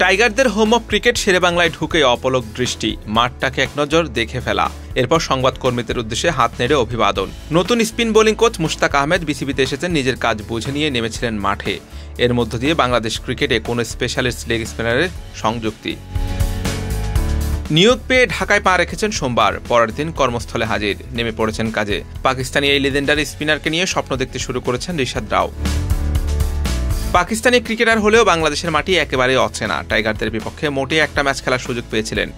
টাইগারদের home of cricket শেরেবাংলায় ঢুকে অপলক দৃষ্টি, মাঠটাকে এক নজর দেখে ফেলা, এরপর সংবাদকর্মীদের উদ্দেশ্যে হাত নেড়ে অভিবাদন। নতুন spin bowling coach Mushtaq Ahmed বিসিবিতে এসেছেন, নিজের কাজ বুঝে নিয়ে নেমেছিলেন মাঠে। এর মধ্য দিয়ে বাংলাদেশ ক্রিকেটে কোনো স্পেশালিস্ট লেগ স্পিনারের সংযুক্তি। নিয়োগ পেয়ে ঢাকায় পা রেখেছেন সোমবার, পরের দিন কর্মস্থলে হাজির, নেমে পড়েছেন কাজে। পাকিস্তানি এই লেজেন্ডারি স্পিনারকে নিয়ে স্বপ্ন দেখতে শুরু করেছেন রিশাদ রাও। পাকিস্তানি ক্রিকেটার হলেও বাংলাদেশের মাটি একেবারে অচেনা। টাইগারদের বিপক্ষে মোটে একটা ম্যাচ খেলার সুযোগ পেয়েছিলেন,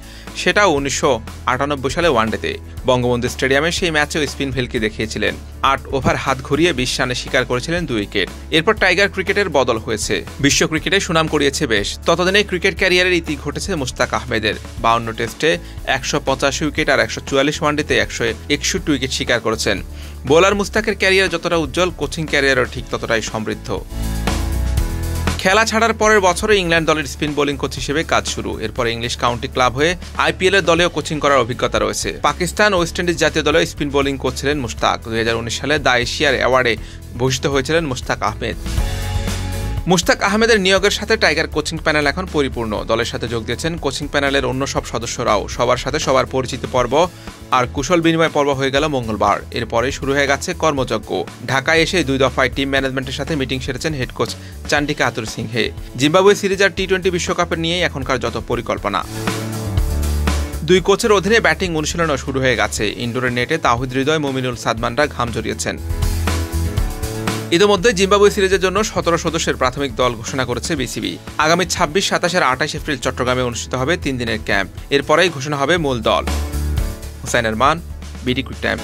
সেটাও 1998 সালে ওয়ানডেতে। বঙ্গবন্ধু স্টেডিয়ামে সেই ম্যাচেও স্পিন ভেলকি দেখিয়েছিলেন। 8 ওভার হাত ঘুরিয়ে 20 রানে শিকার করেছিলেন 2 উইকেট। এরপর টাইগার ক্রিকেটের বদল হয়েছে, বিশ্ব ক্রিকেটে সুনাম করিয়েছে বেশ। ততদিনে ক্রিকেট ক্যারিয়ারের ইতি ঘটেছে মুশতাক আহমেদের। 52 টেস্টে 185 উইকেট আর 144 ওয়ানডেতে 161 উইকেট শিকার করেছেন। বোলার মুশতাকের ক্যারিয়ার যতটা উজ্জ্বল, কোচিং ক্যারিয়ারও ঠিক ততটাই সমৃদ্ধ। খেলা ছাড়ার পরের বছরে ইংল্যান্ড দলের স্পিন বোলিং কোচ হিসেবে কাজ শুরু। এরপর ইংলিশ কাউন্টি ক্লাব হয়ে IPL এর দলেও কোচিং করার অভিজ্ঞতা রয়েছে। পাকিস্তান, ওয়েস্ট ইন্ডিজ জাতীয় দলেও স্পিন বোলিং কোচ ছিলেন মুশতাক। 2019 সালে দ্য এশিয়ার অ্যাওয়ার্ডে ভূষিত হয়েছিলেন মুশতাক আহমেদ। মুশতাক আহমেদের নিয়োগের সাথে টাইগার কোচিং প্যানেল এখন পরিপূর্ণ। দলের সাথে যোগ দিয়েছেন কোচিং প্যানেলের অন্য সব সদস্যরাও। সবার সাথে সবার পরিচিত পর্ব আর কুশল বিনিময় পর্ব হয়ে গেল মঙ্গলবার। এরপরে শুরু হয়ে গেছে কর্মযজ্ঞ। ঢাকায় এসে 2 দফায় টিম ম্যানেজমেন্টের সাথে মিটিং সেরেছেন head coach Chandika Hathurusingha. Zimbabwe series আর T20 বিশ্বকাপের নিয়েই এখনকার যত পরিকল্পনা। 2 কোচের অধীনে ব্যাটিং অনুশীলনও শুরু হয়ে গেছে। ইনডোরের নেটে তাওহিদ হৃদয়, মুমিনুল সাদমানরা ঘাম জড়িয়েছেন। ইতিমধ্যে জিম্বাবুয়ে সিরিজের জন্য 17 সদস্যের প্রাথমিক দল ঘোষণা করেছে বিসিবি। আগামী 26, 27 আর 28 এপ্রিল চট্টগ্রামে অনুষ্ঠিত হবে 3 দিনের ক্যাম্প। এরপরেই ঘোষণা হবে মূল দল। Hussain Arman, BD cric time.